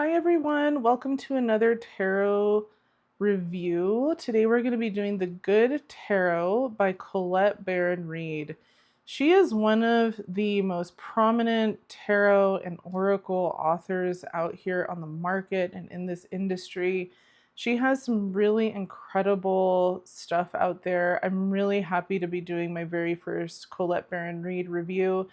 Hi everyone, welcome to another tarot review. Today we're going to be doing The Good Tarot by Collette Baron-Reid. She is one of the most prominent tarot and oracle authors out here on the market and in this industry. She has some really incredible stuff out there. I'm really happy to be doing my very first Collette Baron-Reid review.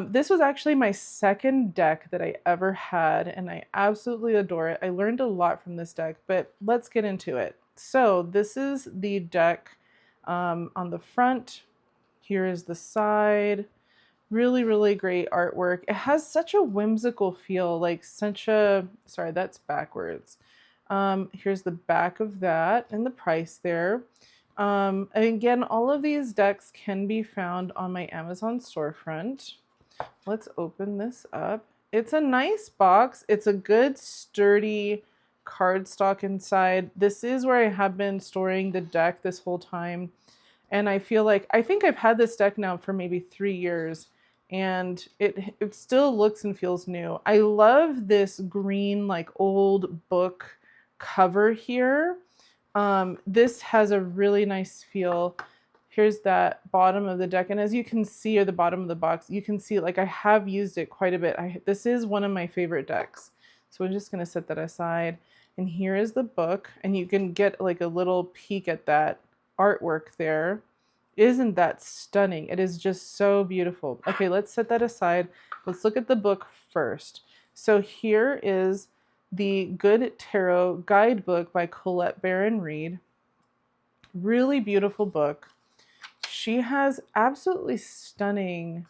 This was actually my second deck that I ever had, and I absolutely adore it. I learned a lot from this deck, but let's get into it. So this is the deck on the front. Here is the side. Really, really great artwork. It has such a whimsical feel, like such a, sorry, that's backwards. Here's the back of that and the price there. And again, all of these decks can be found on my Amazon storefront. Let's open this up. It's a nice box. It's a good sturdy cardstock inside. This is where I have been storing the deck this whole time. And I feel like, I think I've had this deck now for maybe 3 years and it still looks and feels new. I love this green, like old book cover here. This has a really nice feel. Here's that bottom of the deck. And as you can see, or the bottom of the box, you can see like I have used it quite a bit. This is one of my favorite decks. So I'm just going to set that aside. And here is the book. And you can get like a little peek at that artwork there. Isn't that stunning? It is just so beautiful. Okay, let's set that aside. Let's look at the book first. So here is the Good Tarot Guidebook by Collette Baron-Reid. Really beautiful book. She has absolutely stunning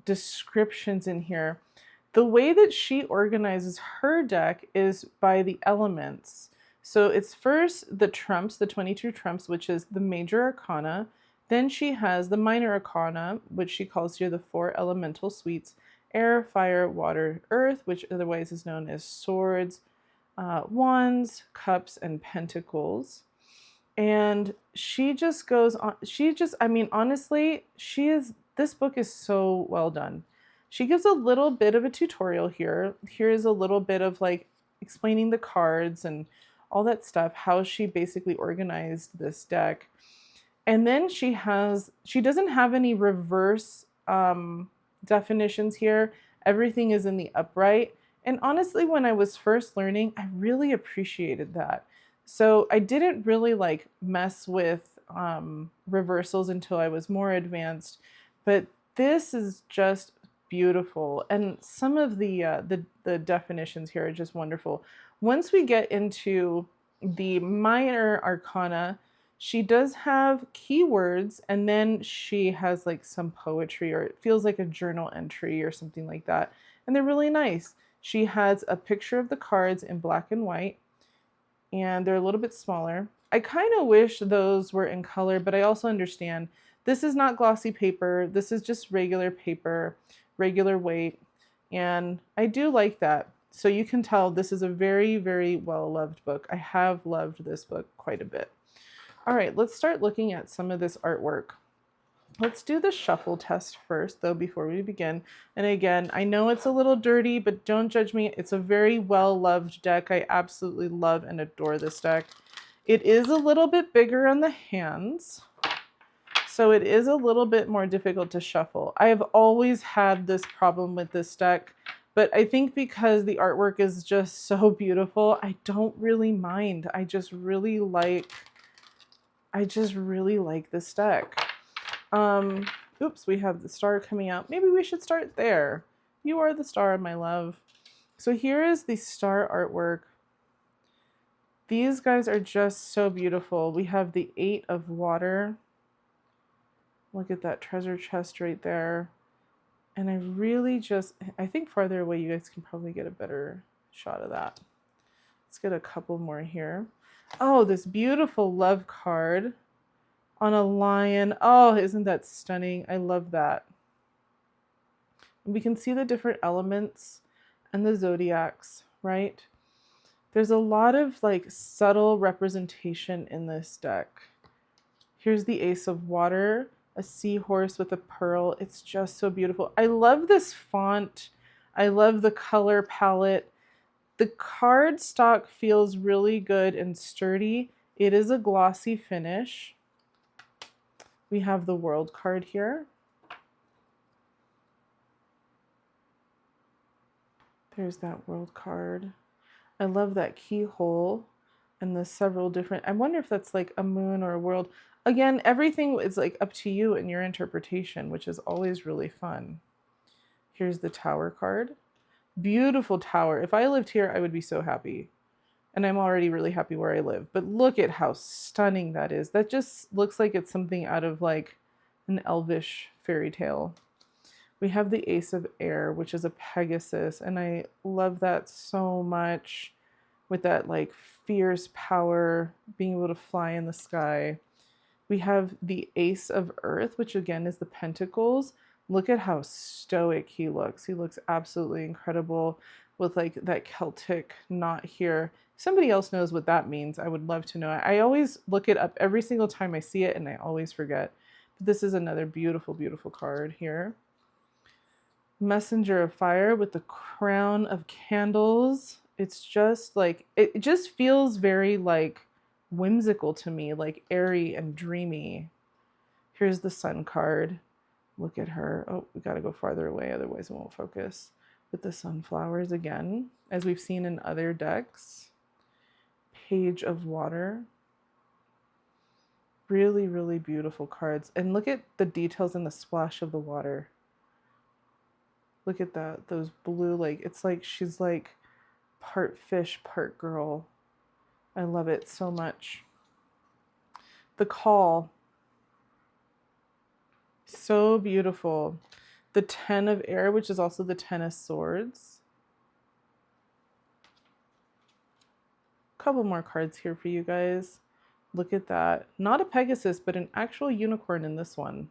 descriptions in here. The way that she organizes her deck is by the elements. So it's first the trumps, the 22 trumps, which is the major arcana. Then she has the minor arcana, which she calls here the 4 elemental suites: air, fire, water, earth, which otherwise is known as swords, wands, cups, and pentacles. And she just goes on, I mean, honestly, this book is so well done. She gives a little bit of a tutorial here. Here's a little bit of like explaining the cards and all that stuff, how she basically organized this deck. And then she doesn't have any reverse definitions here. Everything is in the upright. And honestly, when I was first learning, I really appreciated that. So I didn't really like mess with reversals until I was more advanced, but this is just beautiful. And some of the definitions here are just wonderful. Once we get into the minor arcana, she does have keywords, and then she has like some poetry, or it feels like a journal entry or something like that. And they're really nice. She has a picture of the cards in black and white, and they're a little bit smaller. I kind of wish those were in color, but I also understand this is not glossy paper. This is just regular paper, regular weight, and I do like that. So you can tell this is a very, very well-loved book. I have loved this book quite a bit. All right, let's start looking at some of this artwork. Let's do the shuffle test first, though, before we begin. And again, I know it's a little dirty, but don't judge me. It's a very well-loved deck. I absolutely love and adore this deck. It is a little bit bigger on the hands, so it is a little bit more difficult to shuffle. I have always had this problem with this deck, but I think because the artwork is just so beautiful, I don't really mind. I just really like this deck. Oops, we have the star coming out. Maybe we should start there. You are the star, my love. So here is the star artwork. These guys are just so beautiful. We have the 8 of water. Look at that treasure chest right there. And I think farther away you guys can probably get a better shot of that. Let's get a couple more here. Oh, this beautiful love card on a lion. Oh, isn't that stunning? I love that. And we can see the different elements and the zodiacs, right? There's a lot of like subtle representation in this deck. Here's the Ace of Water, a seahorse with a pearl. It's just so beautiful. I love this font. I love the color palette. The card stock feels really good and sturdy. It is a glossy finish. We have the World card here. There's that World card. I love that keyhole and the several different, I wonder if that's like a moon or a world. Again, everything is like up to you and your interpretation, which is always really fun. Here's the Tower card. Beautiful tower. If I lived here, I would be so happy. And I'm already really happy where I live. But look at how stunning that is. That just looks like it's something out of like an elvish fairy tale. We have the Ace of Air, which is a Pegasus, and I love that so much, with that like fierce power, being able to fly in the sky. We have the Ace of Earth, which again is the Pentacles. Look at how stoic he looks. He looks absolutely incredible with like that Celtic knot here. If somebody else knows what that means, I would love to know. I always look it up every single time I see it and I always forget. But this is another beautiful, beautiful card here. Messenger of Fire with the Crown of Candles. It's just like, it just feels very like whimsical to me, like airy and dreamy. Here's the Sun card. Look at her. Oh, we got to go farther away, otherwise it won't focus. With the sunflowers again, as we've seen in other decks. Page of Water. Really, really beautiful cards. And look at the details in the splash of the water. Look at that, those blue, like, it's like she's like part fish, part girl. I love it so much. The Call. So beautiful. The Ten of Air, which is also the Ten of Swords. Couple more cards here for you guys. Look at that. Not a Pegasus, but an actual unicorn in this one.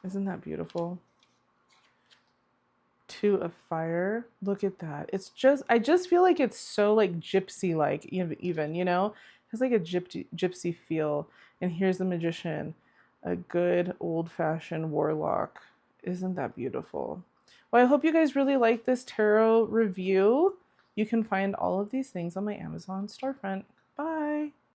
Isn't that beautiful? Two of Fire. Look at that. It's just, I just feel like it's so like gypsy-like, even, you know? It's like a gypsy feel. And here's the Magician. A good old-fashioned warlock. Isn't that beautiful? Well, I hope you guys really like this tarot review. You can find all of these things on my Amazon storefront. Bye!